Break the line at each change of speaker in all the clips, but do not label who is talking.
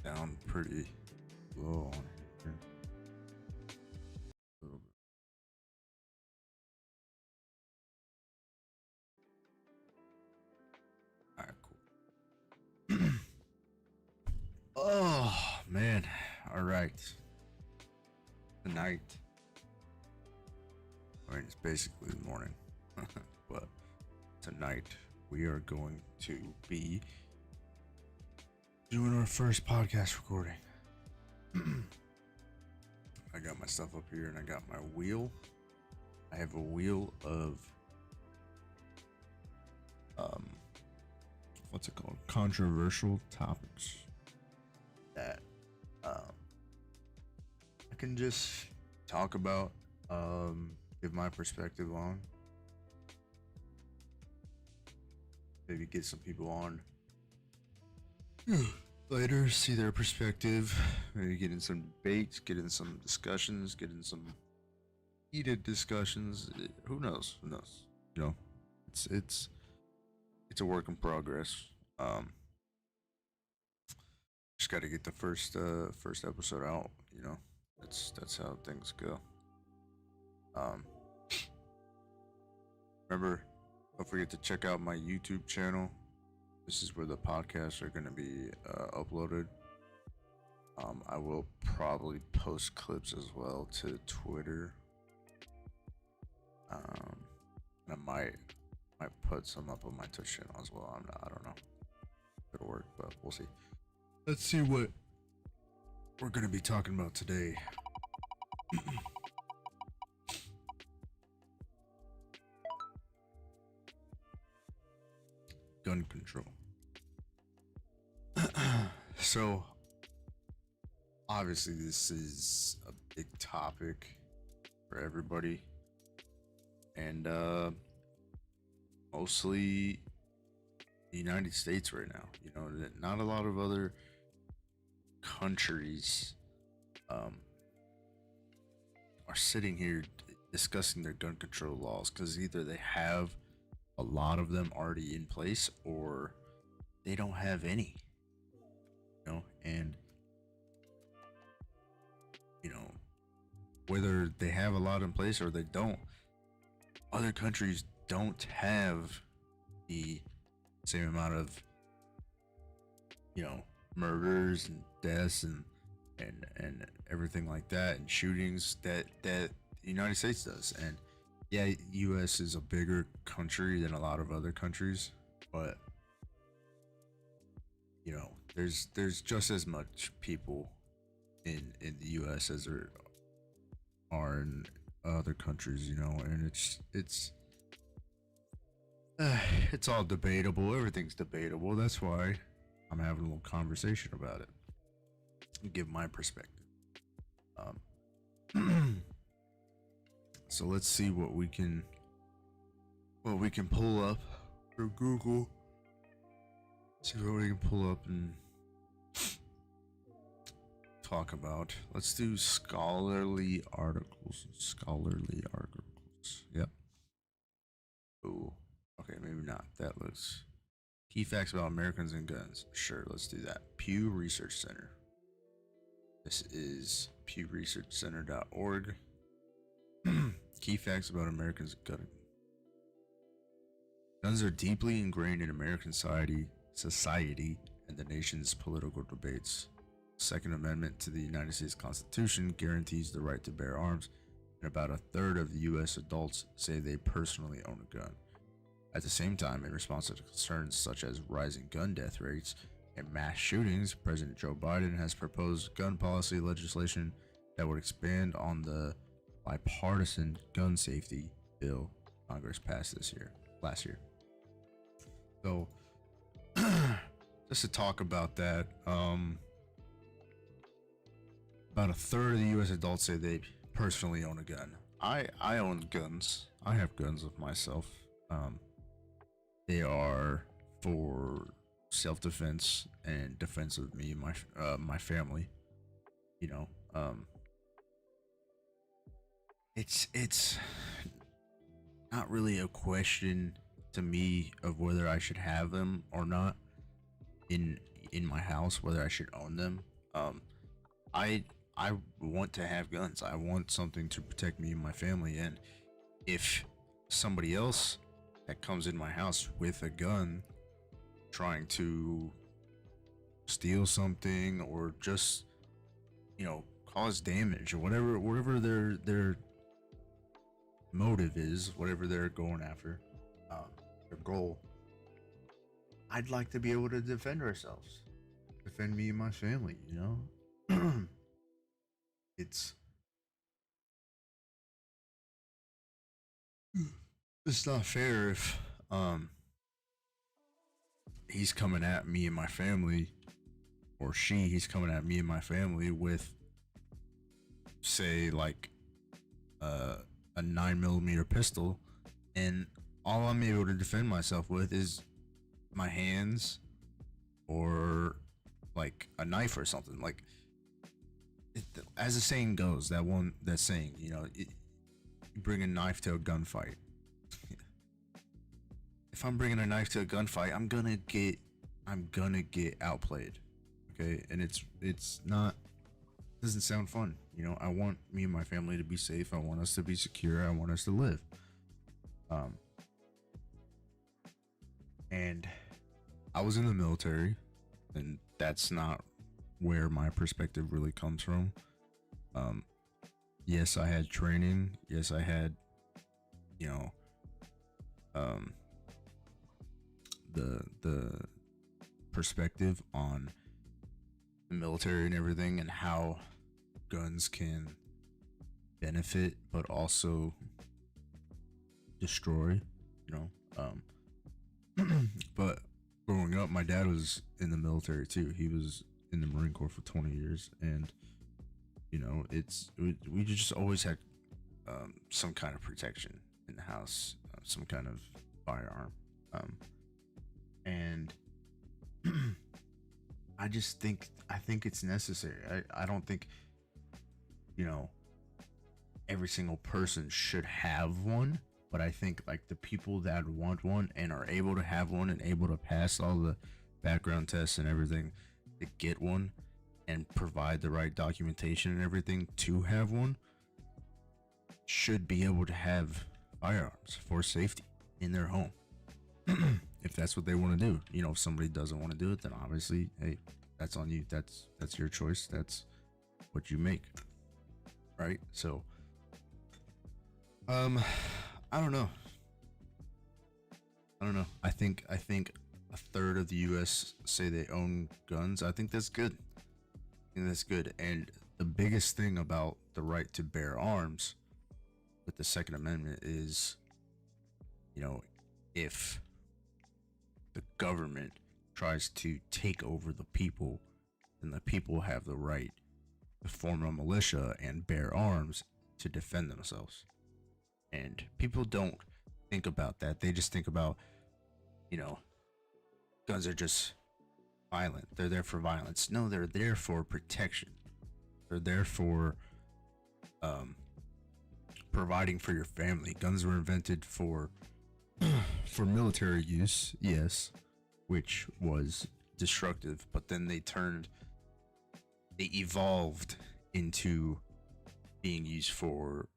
down pretty low on here. A little bit. All right, cool. Oh man. All right. Tonight. I mean, it's basically the morning, but tonight we are going to be doing our first podcast recording. I got my stuff up here and I got my wheel. I have a wheel of what's it called? Controversial topics that I can just talk about, give my perspective on. Maybe get some people on later, see their perspective, maybe get in some debates, get in some discussions, get in some heated discussions. Who knows? Who knows? You know, it's a work in progress. Just got to get the first episode out. You know, that's how things go. Um, Remember, don't forget to check out my YouTube channel. This is where the podcasts are going to be uploaded. I will probably post clips as well to Twitter. And I might put some up on my Twitch channel as well. I don't know if it'll work, but we'll see. Let's see what we're going to be talking about today. Gun control. So, obviously, this is a big topic for everybody, and mostly the United States right now. You know, not a lot of other countries are sitting here discussing their gun control laws because either they have a lot of them already in place or they don't have any. You know, and you know, whether they have a lot in place or they don't, other countries don't have the same amount of, you know, murders and deaths and everything like that, and shootings that the United States does. And yeah, US is a bigger country than a lot of other countries, but you know, there's just as much people in the US as there are in other countries, you know, and it's all debatable. Everything's debatable. That's why I'm having a little conversation about it and give my perspective. So let's see what we can pull up from Google. See what we can pull up and talk about. Let's do scholarly articles. Scholarly articles. Yep. Ooh. Okay, maybe not. That looks. Key facts about Americans and guns. Sure, let's do that. Pew Research Center. This is pewresearchcenter.org. Key facts about Americans and guns. Guns are deeply ingrained in American society and the nation's political debates. Second Amendment to the United States Constitution guarantees the right to bear arms, and about a third of U.S. adults say they personally own a gun. At the same time, in response to concerns such as rising gun death rates and mass shootings, President Joe Biden has proposed gun policy legislation that would expand on the bipartisan gun safety bill Congress passed last year. So, just to talk about that, about a third of the U.S. adults say they personally own a gun. I own guns. I have guns of myself. They are for self-defense and defense of me and my family. You know, it's not really a question to me of whether I should have them or not in my house, whether I should own them. Um, I want to have guns. I want something to protect me and my family. And if somebody else that comes in my house with a gun trying to steal something or just cause damage or whatever their motive is, whatever they're going after, um, their goal, I'd like to be able to defend ourselves, defend me and my family. It's it's not fair if he's coming at me and my family, or he's coming at me and my family with, say, like a 9 millimeter pistol, and all I'm able to defend myself with is my hands or like a knife or something. Like, as the saying goes, that saying, you bring a knife to a gunfight. If I'm bringing a knife to a gunfight, I'm gonna get outplayed. Okay, and it's not, doesn't sound fun. I want me and my family to be safe. I want us to be secure. I want us to live. And I was in the military, and that's not where my perspective really comes from. Yes, I had training. Yes, I had, you know, um, the perspective on the military and everything, and how guns can benefit but also destroy. You know, but growing up, my dad was in the military too. He was in the Marine Corps for 20 years, and we just always had some kind of protection in the house, some kind of firearm, and I think it's necessary. I don't think every single person should have one, but I think like the people that want one and are able to have one and able to pass all the background tests and everything to get one and provide the right documentation and everything to have one should be able to have firearms for safety in their home. If that's what they want to do. If somebody doesn't want to do it, then obviously, hey, that's on you. That's your choice. That's what you make, right? So I don't know. I think a third of the US say they own guns. I think that's good. And the biggest thing about the right to bear arms with the Second Amendment is, if the government tries to take over the people, then the people have the right to form a militia and bear arms to defend themselves. And people don't think about that. They just think about, you know, guns are just violent. They're there for violence. No, they're there for protection. They're there for providing for your family. Guns were invented for military use, yes, which was destructive, but then they evolved into being used for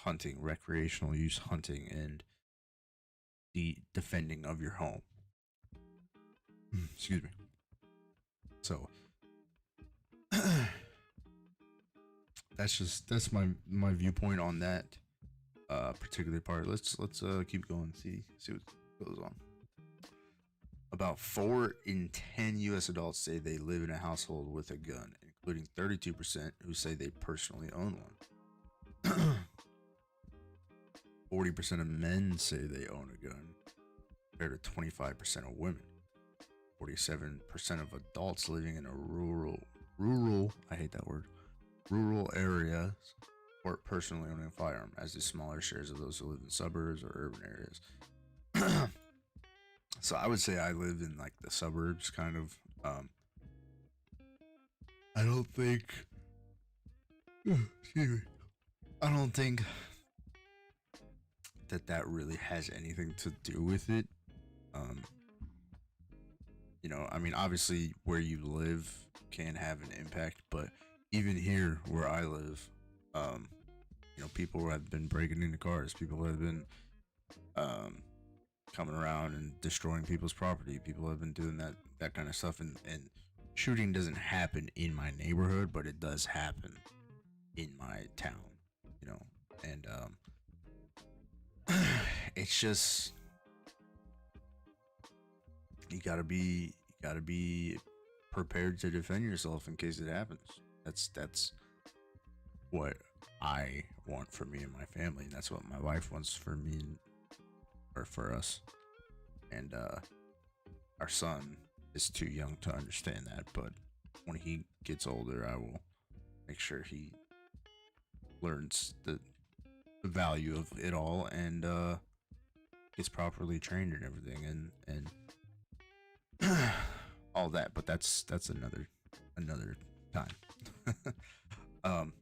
hunting, recreational use, hunting, and the defending of your home. Excuse me. So that's my viewpoint on that particular part. Let's keep going. See what goes on. About 4 in 10 U.S. adults say they live in a household with a gun, including 32% who say they personally own one. 40% of men say they own a gun, compared to 25% of women. 47% of adults living in a rural, I hate that word, rural areas report personally owning a firearm, as do smaller shares of those who live in suburbs or urban areas. So I would say I live in like the suburbs, kind of. I don't think. Excuse me. I don't think that really has anything to do with it. I mean, obviously, where you live can have an impact. But even here where I live, um, people have been breaking into cars. People have been um, coming around and destroying people's property. People have been doing that kind of stuff, and shooting doesn't happen in my neighborhood, but it does happen in my town. You know, and it's just you gotta be prepared to defend yourself in case it happens. That's what I want for me and my family, and that's what my wife wants for me or for us. And our son is too young to understand that, but when he gets older, I will make sure he learns the value of it all and gets properly trained and everything and all that. But that's another time. um,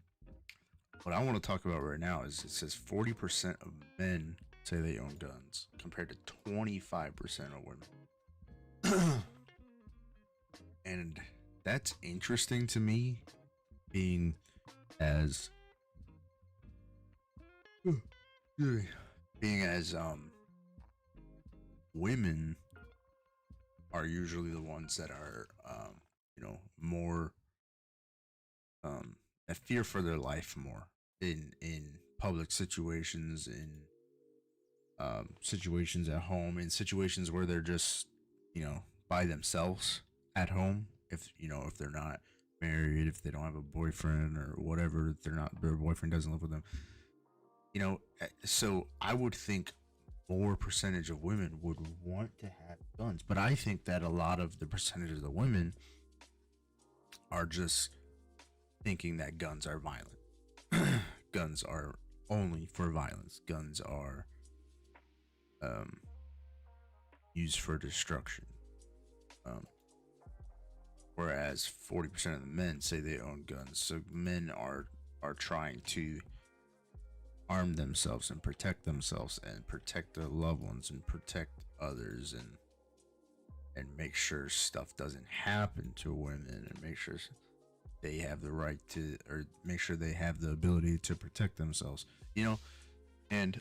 what I want to talk about right now is it says 40% of men say they own guns compared to 25% of women. And that's interesting to me, being as being as women are usually the ones that are more that fear for their life more in public situations, in situations at home, in situations where they're just by themselves at home. If they're not married, if they don't have a boyfriend or whatever, if their boyfriend doesn't live with them. So I would think more percentage of women would want to have guns, but I think that a lot of the percentage of the women are just thinking that guns are violent. Guns are only for violence. Guns are used for destruction. Um, Whereas 40% of the men say they own guns. So men are trying to arm themselves and protect themselves and protect their loved ones and protect others and make sure stuff doesn't happen to women and make sure they have the right to, or make sure they have the ability to protect themselves, and and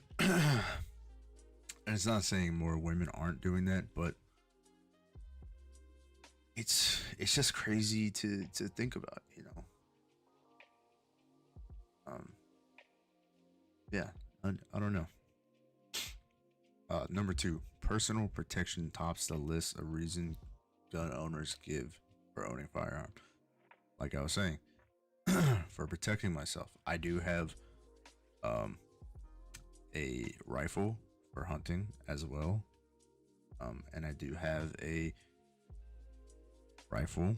it's not saying more women aren't doing that, but it's just crazy to think about. um yeah, I don't know. Number two, personal protection tops the list of reason gun owners give for owning firearm. Like I was saying, for protecting myself, I do have a rifle for hunting as well, and I do have a rifle,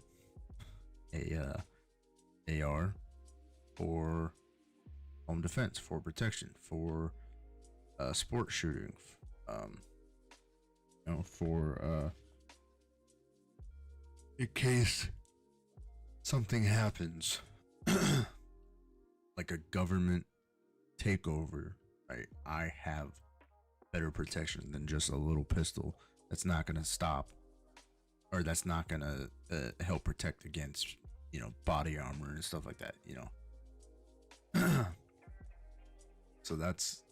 a AR for home defense, for protection, for sport shooting, um, for in case something happens, like a government takeover, right? I have better protection than just a little pistol that's not gonna stop, or that's not gonna help protect against body armor and stuff like that. So that's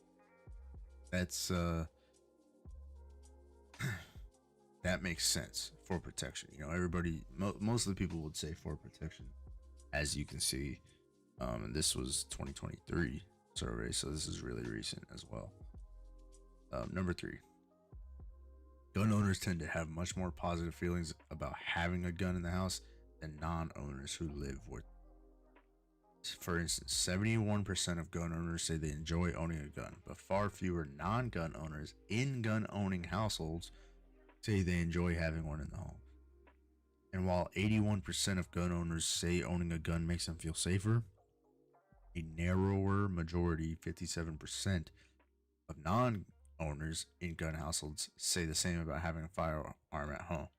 that makes sense for protection. Everybody, most of the people would say for protection, as you can see. And this was 2023 survey, so this is really recent as well. Number three, gun owners tend to have much more positive feelings about having a gun in the house than non-owners who live with. For instance, 71% of gun owners say they enjoy owning a gun, but far fewer non-gun owners in gun-owning households say they enjoy having one in the home. And while 81% of gun owners say owning a gun makes them feel safer, a narrower majority, 57%, of non-owners in gun households say the same about having a firearm at home.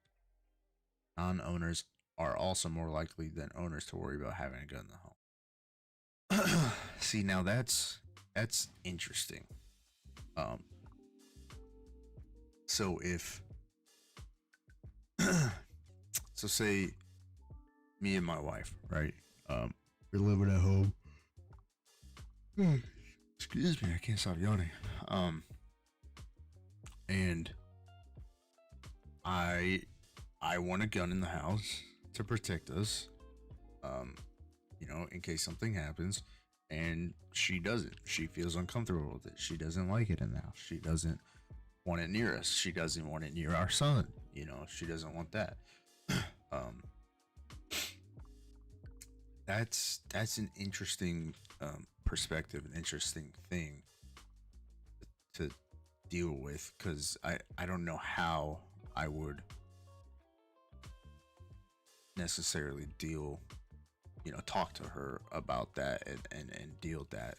Non-owners are also more likely than owners to worry about having a gun in the home. See, now that's interesting. So if so say me and my wife, right? We're living at home. Excuse me, I can't stop yawning. Um, and I I want a gun in the house to protect us. Um, in case something happens. And she doesn't. She feels uncomfortable with it. She doesn't like it in the house. She doesn't want it near us. She doesn't want it near our son. She doesn't want that. um, that's an interesting perspective, an interesting thing to deal with because I don't know how I would necessarily talk to her about that and deal with that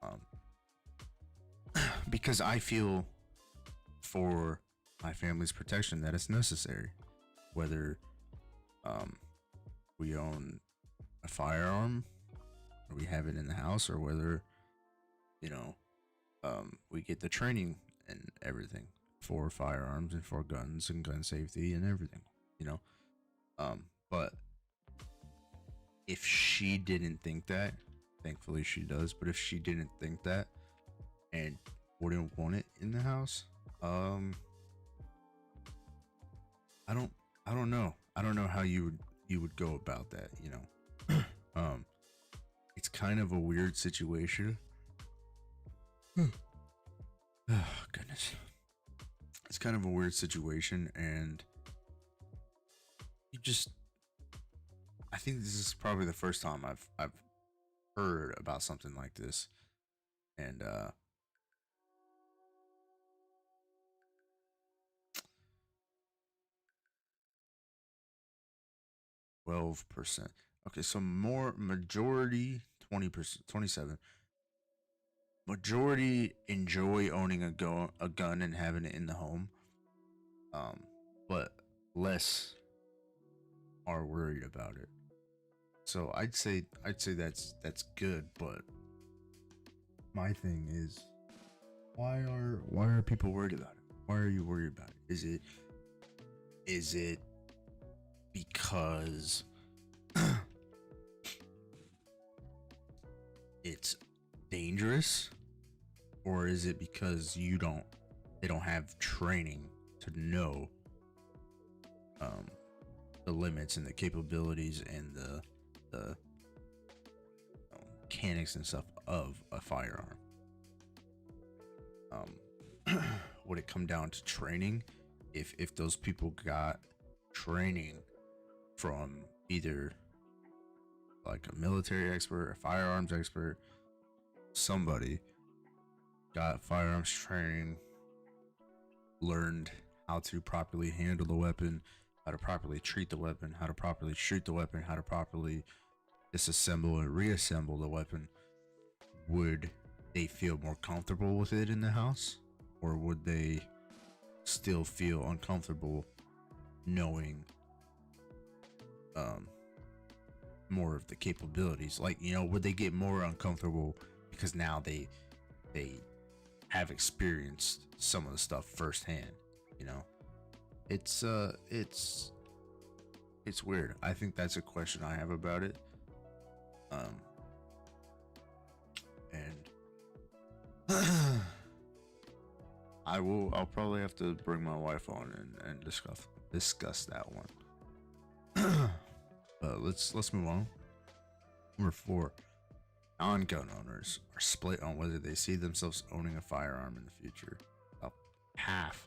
um, because I feel for my family's protection that it's necessary, whether um, we own a firearm or we have it in the house or whether you know we get the training and everything for firearms and for guns and gun safety and everything you know but if she didn't think that, thankfully she does, but if she didn't think that and wouldn't want it in the house, I don't I don't know. I don't know how you would go about that, um it's kind of a weird situation. Oh goodness. It's kind of a weird situation and you just I think this is probably the first time I've heard about something like this. And 12%. Okay, so more majority 20%, 27. Majority enjoy owning a gun and having it in the home. But less are worried about it. So I'd say that's good, but my thing is why are people worried about it? Why are you worried about it? Is it because it's dangerous or is it because they don't have training to know um the limits and the capabilities and the mechanics and stuff of a firearm? Would it come down to training? If those people got training from either like a military expert, a firearms expert, somebody got firearms training, learned how to properly handle the weapon, how to properly treat the weapon, how to properly shoot the weapon, how to properly disassemble and reassemble the weapon, would they feel more comfortable with it in the house? Or would they still feel uncomfortable knowing um more of the capabilities? Like, would they get more uncomfortable because now they have experienced some of the stuff firsthand? You know, it's it's weird. I think that's a question I have about it. Um, and I'll probably have to bring my wife on and discuss that one. Let's move on. Number 4. Non-gun owners are split on whether they see themselves owning a firearm in the future. About half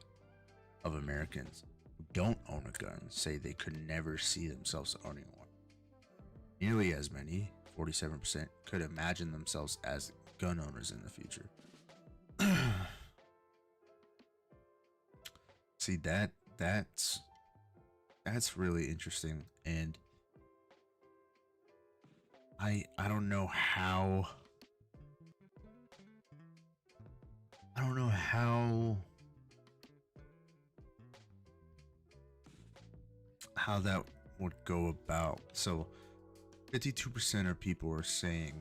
of Americans who don't own a gun say they could never see themselves owning one. Nearly as many, 47%, could imagine themselves as gun owners in the future. See, that's really interesting, and I don't know how how that would go about. So 52% of people are saying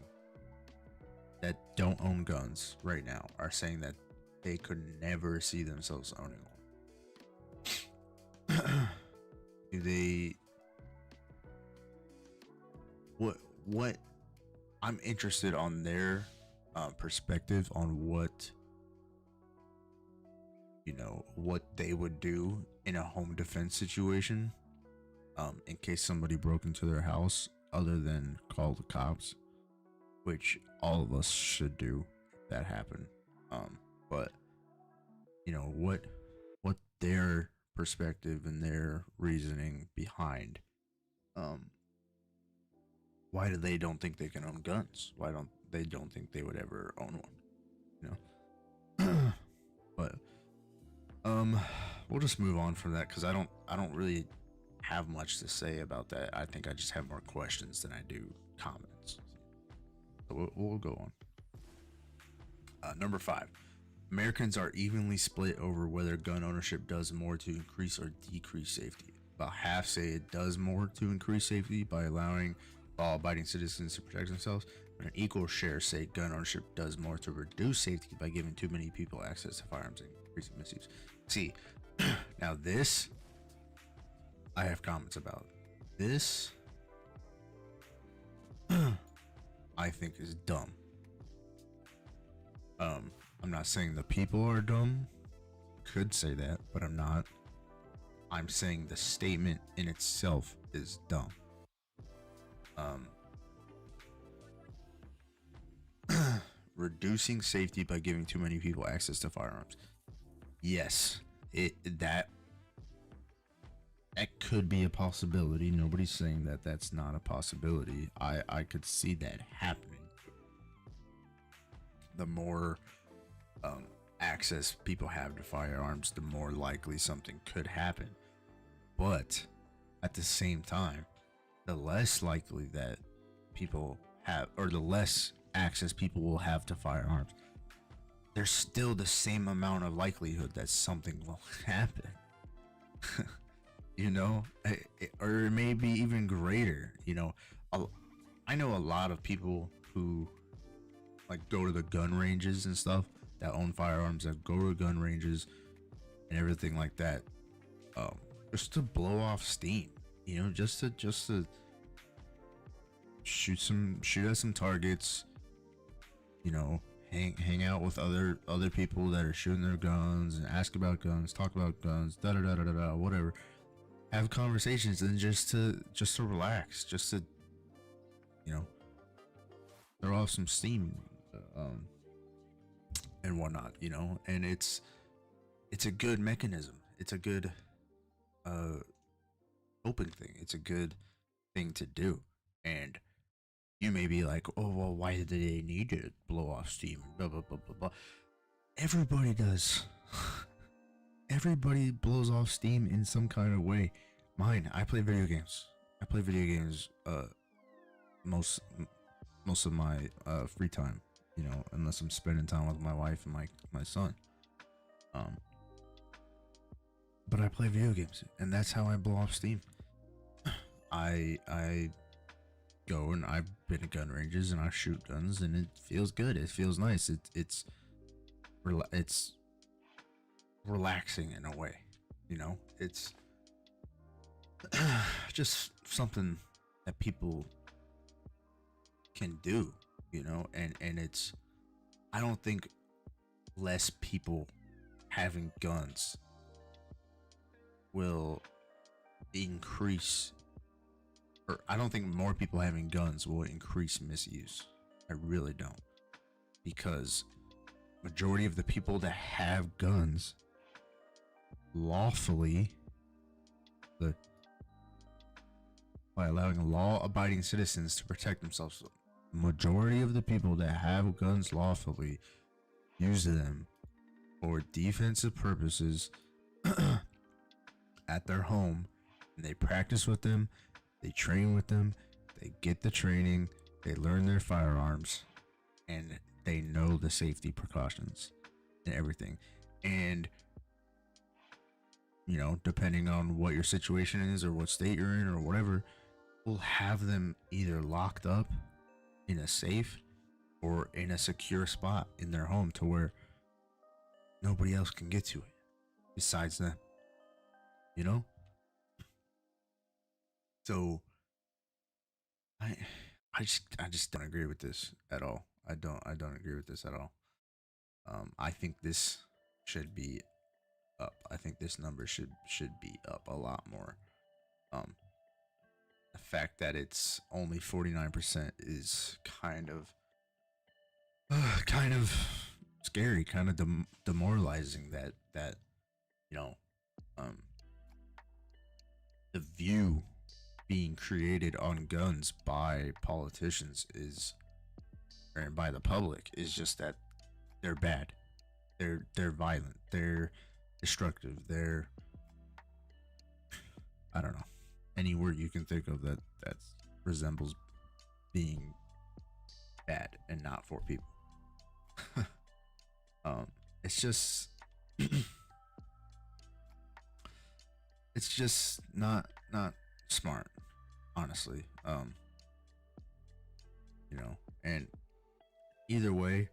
that don't own guns right now are saying that they could never see themselves owning one. Do they what I'm interested on their perspective on what what they would do in a home defense situation, in case somebody broke into their house, other than call the cops, which all of us should do if that happened. But what their perspective and their reasoning behind um why do they don't think they can own guns? Why don't think they would ever own one? But we'll just move on from that because I don't really have much to say about that. I think I just have more questions than I do comments. So we'll go on. Number 5. Americans are evenly split over whether gun ownership does more to increase or decrease safety. About half say it does more to increase safety by allowing law-abiding citizens to protect themselves, but an equal share say gun ownership does more to reduce safety by giving too many people access to firearms and increasing misuse. See, now this, I have comments about. This, I think is dumb. I'm not saying the people are dumb. Could say that, but I'm not. I'm saying the statement in itself is dumb. Reducing safety by giving too many people access to firearms. Yes, that could be a possibility. Nobody's saying that that's not a possibility. I could see that happening. The more access people have to firearms, the more likely something could happen. But at the same time, the less likely that people have, or the less access people will have to firearms, there's still the same amount of likelihood that something will happen. Or it may be even greater. I know a lot of people who like go to the gun ranges and stuff, that own firearms, that go to gun ranges and everything like that, just to blow off steam, just to shoot at some targets, hang out with other people that are shooting their guns and ask about guns, talk about guns, whatever, have conversations, and just to relax, just to throw off some steam, and whatnot, and it's a good mechanism. It's a good coping thing. It's a good thing to do. And you may be like, oh well, why did they need to blow off steam? Blah blah blah blah blah. Everybody does. Everybody blows off steam in some kind of way. I play video games. Most of my free time, unless I'm spending time with my wife and my son. But I play video games, and that's how I blow off steam. I go, and I've been at gun ranges and I shoot guns, and it feels good. It feels nice. It's relaxing in a way, it's just something that people can do, and it's, I don't think less people having guns will increase, or I don't think more people having guns will increase misuse. I really don't, because majority of the people that have guns lawfully, by allowing law-abiding citizens to protect themselves, majority of the people that have guns lawfully use them for defensive purposes at their home, and they practice with them, they train with them, they get the training, they learn their firearms, and they know the safety precautions and everything. And depending on what your situation is or what state you're in or whatever, we'll have them either locked up in a safe or in a secure spot in their home to where nobody else can get to it besides them. So I just don't agree with this at all. I don't agree with this at all. I think this should be up. I think this number should be up a lot more. Um, the fact that it's only 49% is kind of scary, kind of demoralizing. That you know, um, the view being created on guns by politicians is, or by the public, is just that they're bad, they're violent, they're destructive, they're, I don't know, any word you can think of that resembles being bad and not for people. It's just it's just not smart, honestly. And either way,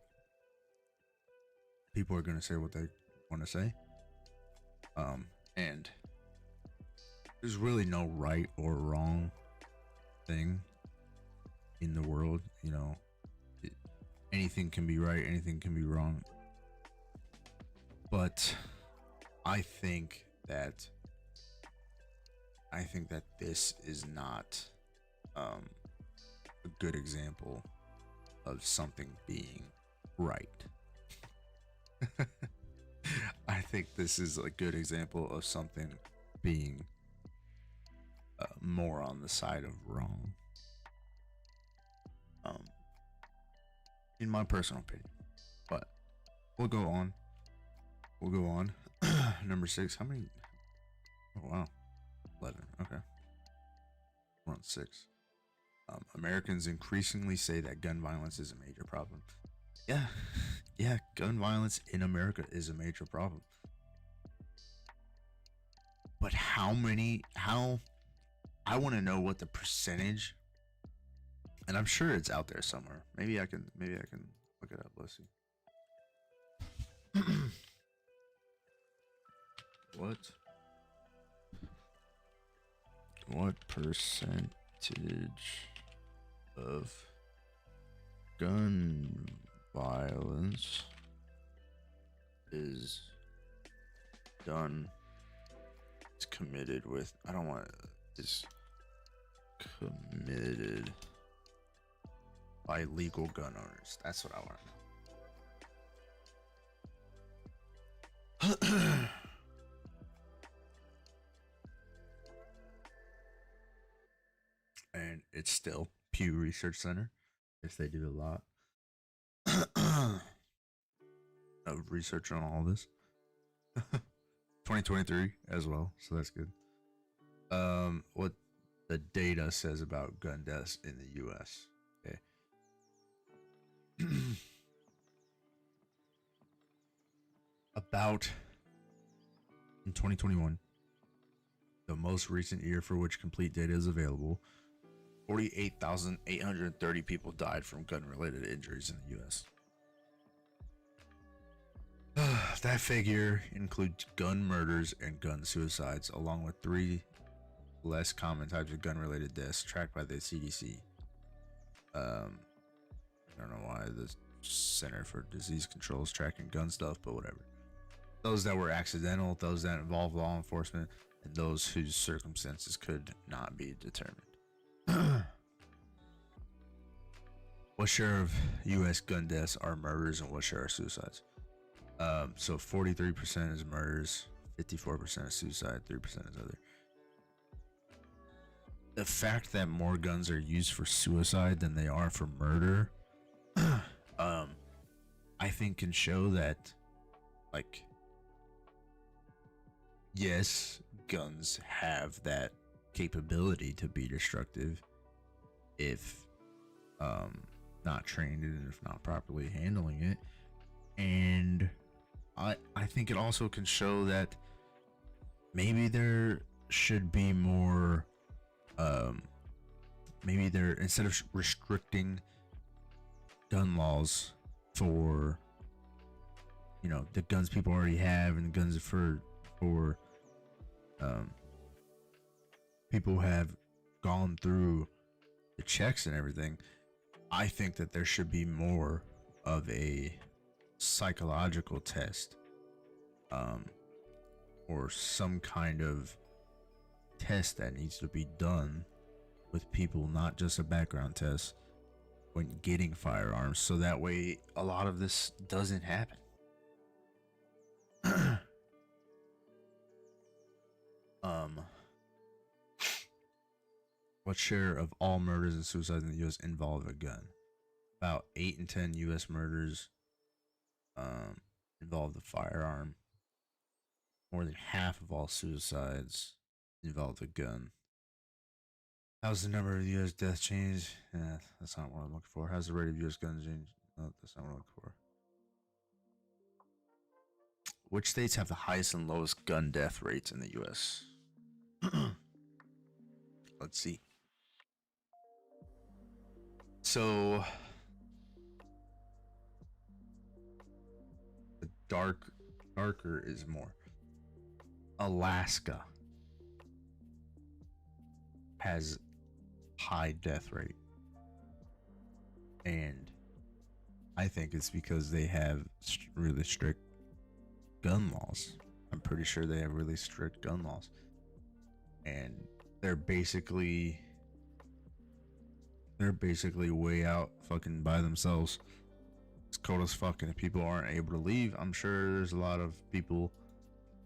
people are gonna say what they want to say. And there's really no right or wrong thing in the world. It, anything can be right, anything can be wrong. But I think that this is not a good example of something being right. I think this is a good example of something being more on the side of wrong, um, in my personal opinion. But we'll go on. Number 6. How many? Oh wow, 11. Okay, we're on 6. Americans increasingly say that gun violence is a major problem. Yeah, yeah, gun violence in America is a major problem. But how many? How? I want to know what the percentage. And I'm sure it's out there somewhere. Maybe I can look it up. Let's see. What percentage of gun violence is done, it's committed with, I don't want, is committed by legal gun owners? That's what I want to know. And it's still Pew Research Center. If they do a lot of research on all this. 2023 as well, so that's good. What the data says about gun deaths in the US. Okay. About in 2021, the most recent year for which complete data is available, 48,830 people died from gun-related injuries in the U.S. That figure includes gun murders and gun suicides, along with 3 less common types of gun-related deaths tracked by the CDC. I don't know why the Center for Disease Control is tracking gun stuff, but whatever. Those that were accidental, those that involved law enforcement, and those whose circumstances could not be determined. What share of U.S. gun deaths are murders and what share are suicides? So 43% is murders, 54% is suicide, 3% is other. The fact that more guns are used for suicide than they are for murder, I think can show that, like, yes, guns have that capability to be destructive if not trained and if not properly handling it. And I think it also can show that maybe there should be more, maybe there, instead of restricting gun laws for, the guns people already have and the guns for people who have gone through the checks and everything, I think that there should be more of a psychological test, um, or some kind of test that needs to be done with people, not just a background test when getting firearms, so that way a lot of this doesn't happen. um what share of all murders and suicides in the US involve a gun? About 8 in 10 US murders involve the firearm. More than half of all suicides involve a gun. How's the number of US deaths changed? Yeah, that's not what I'm looking for. How's the rate of US guns changed? No, that's not what I'm looking for. Which states have the highest and lowest gun death rates in the US? Let's see. So the darker is more. Alaska has high death rate, and I think it's because they have really strict gun laws. I'm pretty sure they have really strict gun laws, and they're basically way out fucking by themselves. It's cold as fuck, and if people aren't able to leave, I'm sure there's a lot of people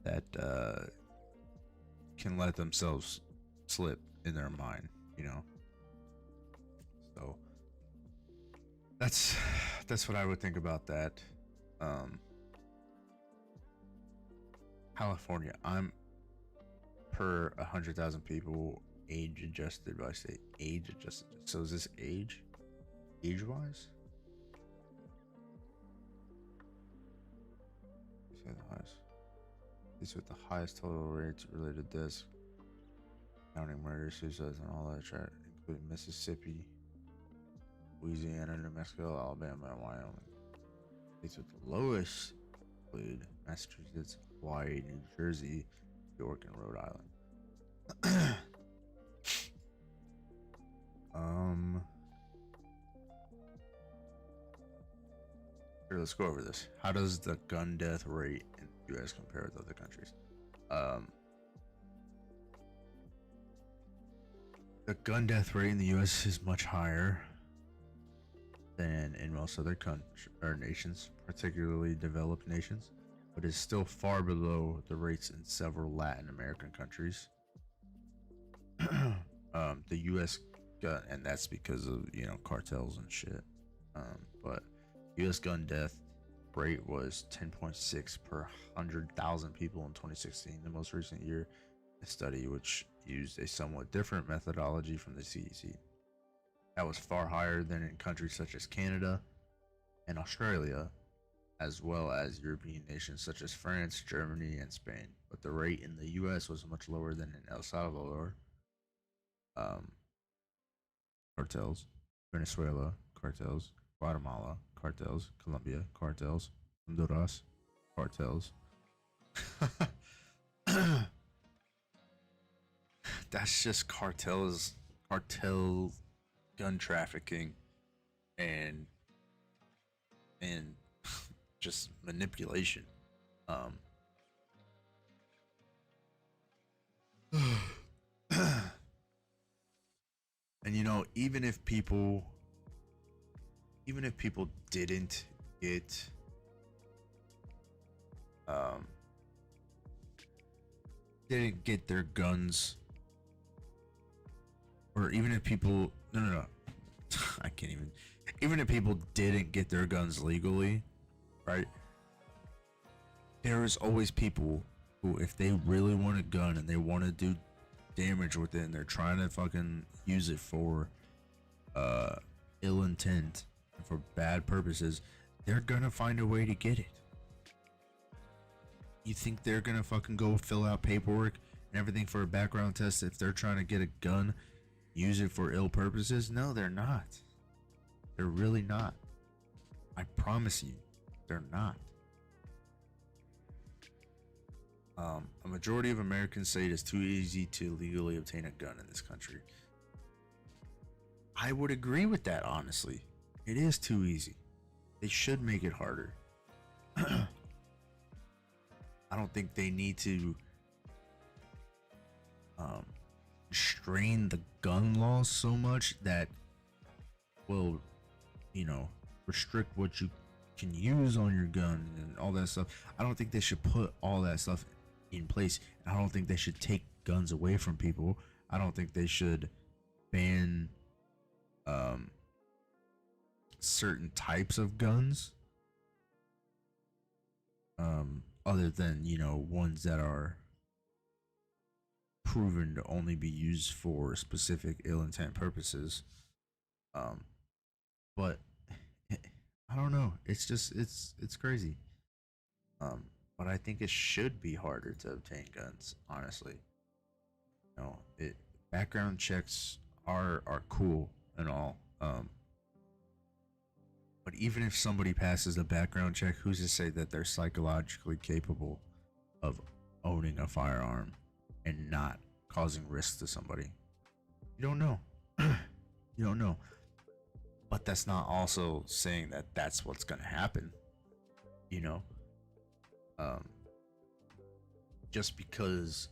that can let themselves slip in their mind, you know. So that's what I would think about that. California, I'm per 100,000 people age adjusted by state. Age adjusted. So is this age wise? Say the highest. These with the highest total rates related deaths, counting murder, suicides, and all that shit, including Mississippi, Louisiana, New Mexico, Alabama, and Wyoming. These with the lowest include Massachusetts, Hawaii, New Jersey, York, and Rhode Island. Here, let's go over this. How does the gun death rate in the US compare with other countries? The gun death rate in the US is much higher than in most other countries or nations, particularly developed nations, but is still far below the rates in several Latin American countries. The US gun, and that's because of, you know, cartels and shit. But US gun death rate was 10.6 per 100,000 people in 2016, the most recent year. A study which used a somewhat different methodology from the CDC. That was far higher than in countries such as Canada and Australia, as well as European nations such as France, Germany, and Spain. But the rate in the US was much lower than in El Salvador, cartels, Venezuela, cartels, Guatemala, cartels, Colombia, cartels, Honduras, cartels. That's just cartel gun trafficking and just manipulation. And you know, even if people didn't get their guns, or even if people no I can't even if people didn't get their guns legally, right? There is always people who, if they really want a gun and they want to do damage with it and they're trying to fucking use it for ill intent and for bad purposes, they're gonna find a way to get it. You think they're gonna fucking go fill out paperwork and everything for a background test if they're trying to get a gun, use it for ill purposes? No, they're not. They're really not. I promise you, they're not. A majority of Americans say it is too easy to legally obtain a gun in this country. I would agree with that, honestly. It is too easy. They should make it harder. I don't think they need to strain the gun laws so much that will, you know, restrict what you can use on your gun and all that stuff. I don't think they should put all that stuff in place. I don't think they should take guns away from people. I don't think they should ban certain types of guns, other than, you know, ones that are proven to only be used for specific ill intent purposes. um but I don't know, it's just it's crazy. But I think it should be harder to obtain guns, honestly. You know, it background checks are cool and all. But even if somebody passes a background check, who's to say that they're psychologically capable of owning a firearm and not causing risk to somebody? You don't know. You don't know. But that's not also saying that that's what's going to happen, you know? Um, just because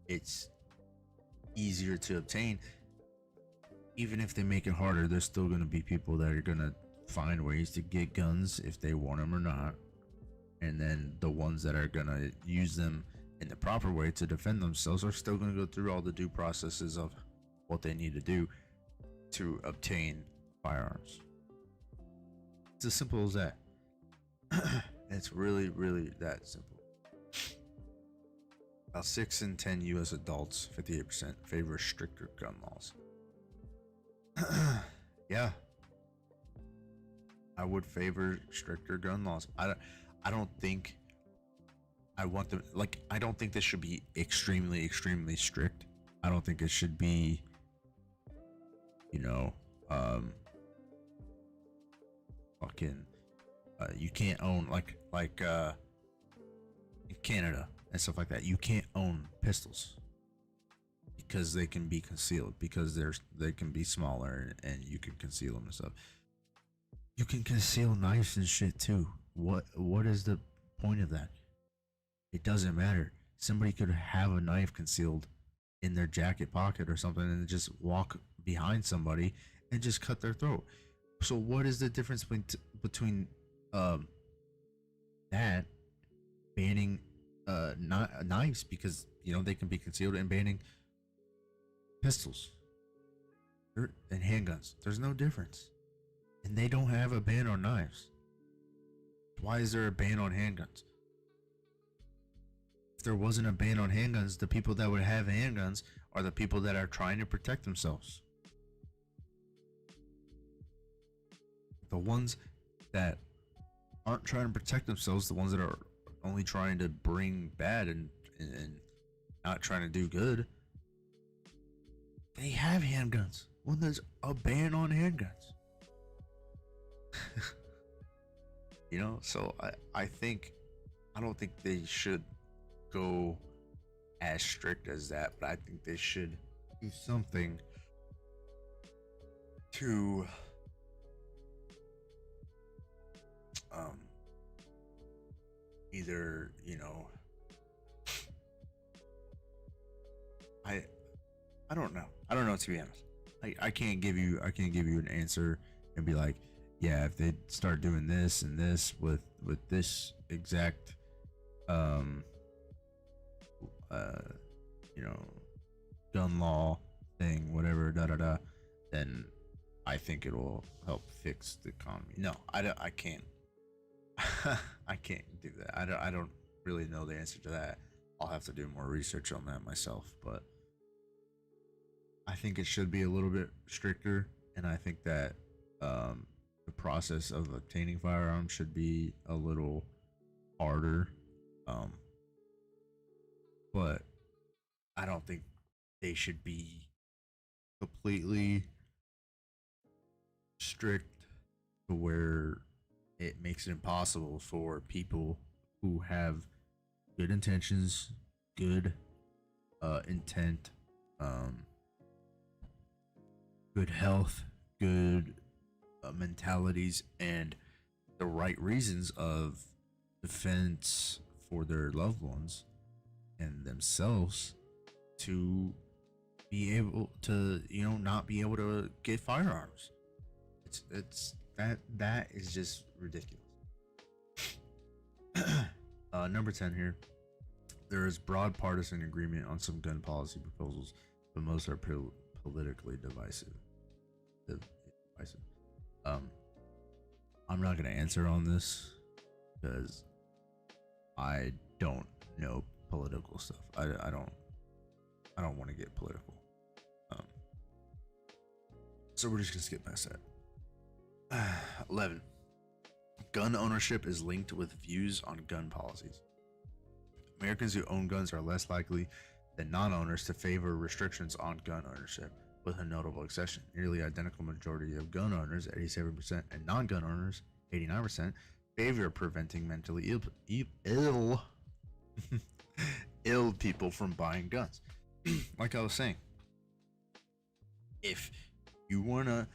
it's easier to obtain, even if they make it harder, there's still going to be people that are going to find ways to get guns if they want them or not. And then the ones that are going to use them in the proper way to defend themselves are still going to go through all the due processes of what they need to do to obtain firearms. It's as simple as that. It's really, really that simple. About 6 in 10 U.S. adults, 58%, favor stricter gun laws. Yeah, I would favor stricter gun laws. I don't think I want them, like, I don't think this should be extremely, extremely strict. I don't think it should be, you know, fucking, you can't own like in Canada and stuff like that. You can't own pistols because they can be concealed, because they can be smaller and you can conceal them and stuff. You can conceal knives and shit too. What is the point of that? It doesn't matter. Somebody could have a knife concealed in their jacket pocket or something and just walk behind somebody and just cut their throat. So what is the difference between that banning knives because, you know, they can be concealed, and banning pistols and handguns? There's no difference. And they don't have a ban on knives. Why is there a ban on handguns? If there wasn't a ban on handguns, the people that would have handguns are the people that are trying to protect themselves. The ones that aren't trying to protect themselves, the ones that are only trying to bring bad and not trying to do good, they have handguns when there's a ban on handguns. You know, so I don't think they should go as strict as that, but I think they should do something to either, you know, I don't know. I don't know, to be honest. I can't give you an answer and be like, yeah, if they start doing this and this with this exact you know, gun law thing, whatever, da da da, then I think it will help fix the economy. No, I can't. I can't do that. I don't really know the answer to that. I'll have to do more research on that myself, but I think it should be a little bit stricter, and I think that the process of obtaining firearms should be a little harder. But I don't think they should be completely strict to where it makes it impossible for people who have good intentions, good intent, good health, good mentalities and the right reasons of defense for their loved ones and themselves to be able to, not be able to get firearms. It's that is just ridiculous. Number 10 here. There is broad partisan agreement on some gun policy proposals, but most are politically divisive. Divisive. I'm not going to answer on this because I don't know political stuff. I don't want to get political. So we're just going to skip past that. 11. Gun ownership is linked with views on gun policies. Americans who own guns are less likely than non-owners to favor restrictions on gun ownership, with a notable exception. Nearly identical majority of gun owners, 87%, and non-gun owners, 89%, favor preventing mentally ill people from buying guns. Like I was saying, if you wanna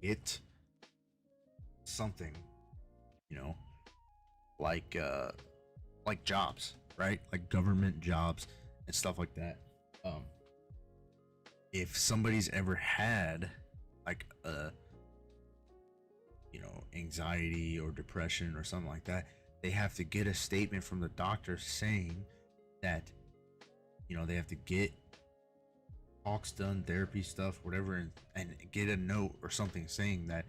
get something, like jobs, right? Like government jobs and stuff like that. If somebody's ever had like a anxiety or depression or something like that, they have to get a statement from the doctor saying that they have to get talks done, therapy stuff, whatever, and get a note or something saying that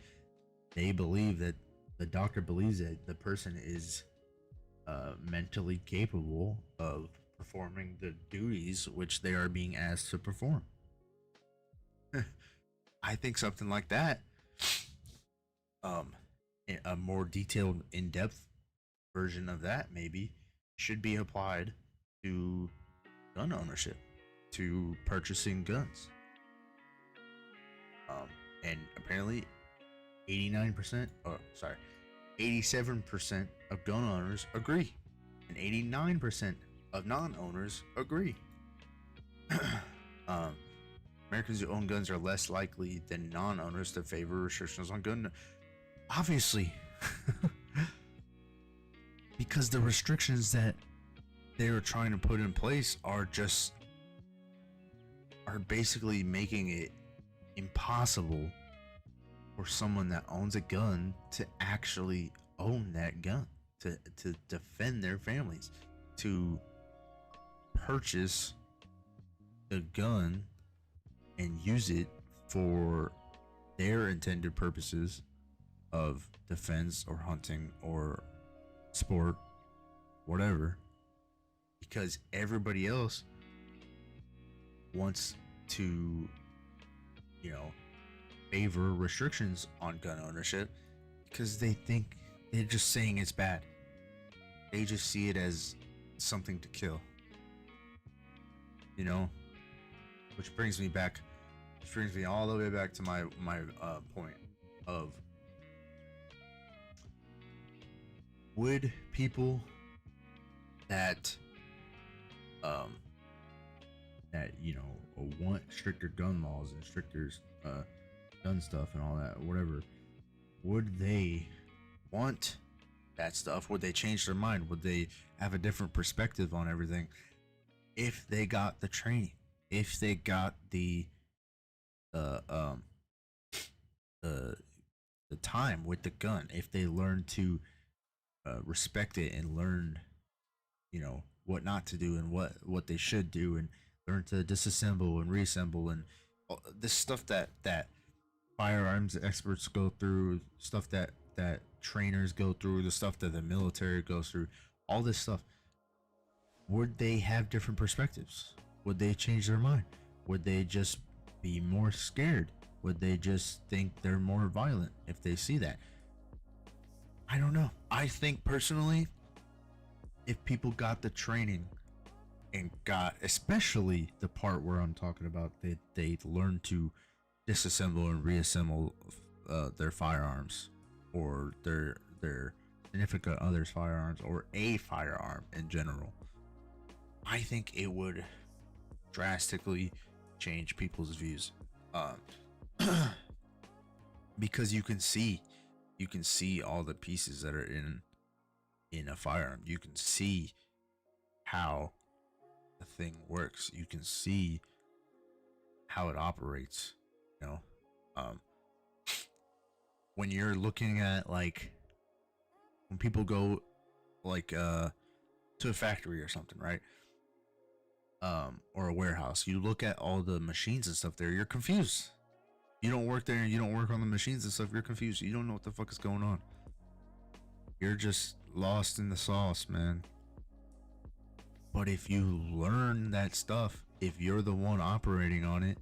they believe that the doctor believes that the person is mentally capable of performing the duties which they are being asked to perform. I think something like that, a more detailed, in-depth version of that maybe should be applied to gun ownership, to purchasing guns. And apparently 87% of gun owners agree, and 89% of non-owners agree. Americans who own guns are less likely than non-owners to favor restrictions on gun. Obviously, because the restrictions that they are trying to put in place are basically making it impossible for someone that owns a gun to actually own that gun, to defend their families, to purchase a gun and use it for their intended purposes of defense or hunting or sport, whatever, because everybody else wants to favor restrictions on gun ownership because they think they're just saying it's bad. They just see it as something to kill, which brings me all the way back to my point of, would people that want stricter gun laws and stricter gun stuff and all that, whatever, would they want that stuff? Would they change their mind? Would they have a different perspective on everything if they got the training, if they got the time with the gun, if they learned to respect it and learned what not to do and what they should do, and learn to disassemble and reassemble and all this stuff that firearms experts go through, stuff that trainers go through, the stuff that the military goes through, all this stuff. Would they have different perspectives? Would they change their mind? Would they just be more scared? Would they just think they're more violent if they see that? I don't know. I think personally, if people got the training and got, especially the part where I'm talking about, they learned to disassemble and reassemble their firearms, or their significant other's firearms, or a firearm in general, I think it would drastically change people's views Um, because you can see all the pieces that are in a firearm. You can see how the thing works. You can see how it operates. You know, um, when you're looking at like when people go like to a factory or something, right? Or a warehouse, you look at all the machines and stuff there, you're confused. You don't work there and you don't work on the machines and stuff, you're confused. You don't know what the fuck is going on. You're just lost in the sauce, man. But if you learn that stuff, if you're the one operating on it,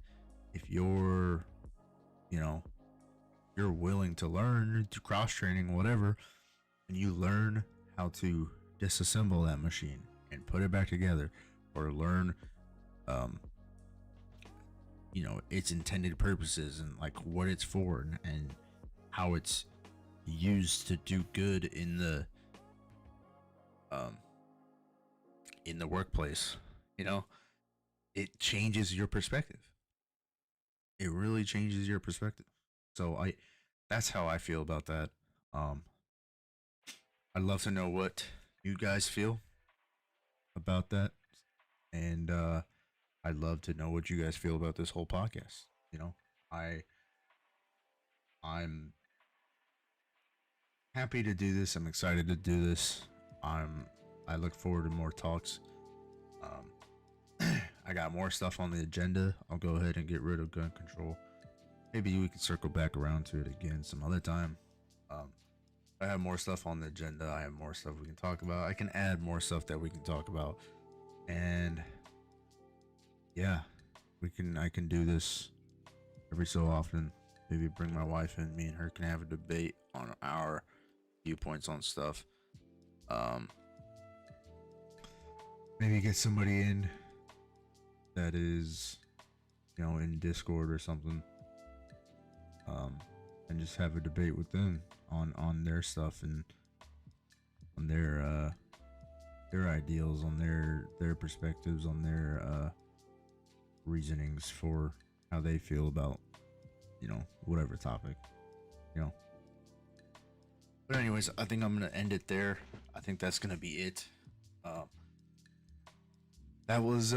if you're, you know, you're willing to learn, to cross training, whatever, and you learn how to disassemble that machine and put it back together, or learn, um, its intended purposes and like what it's for, and how it's used to do good um, in the workplace, it changes your perspective. It really changes your perspective. So that's how I feel about that. Um, I'd love to know what you guys feel about that, and I'd love to know what you guys feel about this whole podcast. I I'm happy to do this. I'm excited to do this. I look forward to more talks. I got more stuff on the agenda. I'll go ahead and get rid of gun control. Maybe we can circle back around to it again some other time. I have more stuff on the agenda. I have more stuff we can talk about. I can add more stuff that we can talk about. And yeah, I can do this every so often. Maybe bring my wife in, me and her can have a debate on our viewpoints on stuff. Maybe get somebody in that is, in Discord or something. And just have a debate with them on their stuff and on their ideals, on their perspectives, on their reasonings for how they feel about whatever topic. But anyways, I think I'm gonna end it there. I think that's gonna be it. That was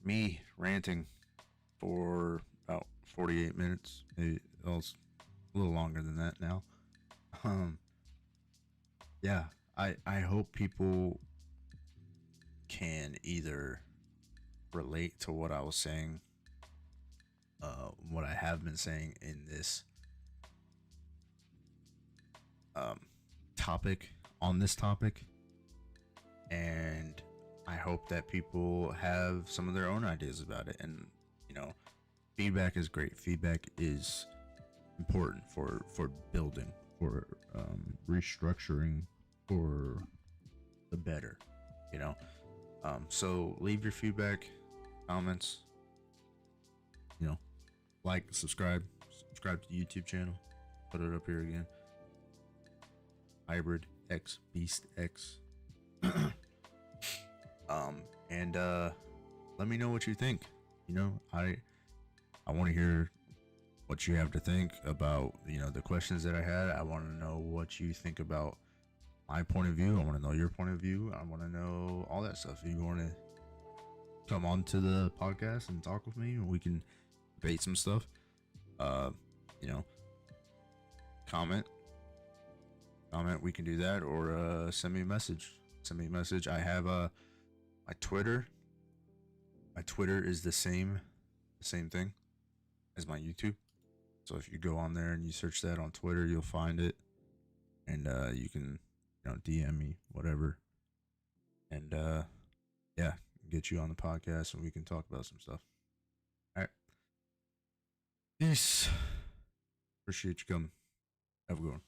me ranting for about 48 minutes. Maybe it was a little longer than that now. Yeah, I hope people can either relate to what I was saying, what I have been saying in this topic, on this topic, and I hope that people have some of their own ideas about it. And feedback is great. Feedback is important for building, for restructuring, for the better. So leave your feedback, comments. Like, subscribe to the YouTube channel. Put it up here again. Hybrid X Beast X. And let me know what you think. I want to hear what you have to think about the questions that I had. I want to know what you think about my point of view. I want to know your point of view. I want to know all that stuff. If you want to come on to the podcast and talk with me, we can debate some stuff. Comment. We can do that, or send me a message. I have my Twitter. My Twitter is the same thing as my YouTube. So if you go on there and you search that on Twitter, you'll find it, and you can DM me, whatever, and yeah, get you on the podcast and we can talk about some stuff. All right, peace. Appreciate you coming. Have a good one.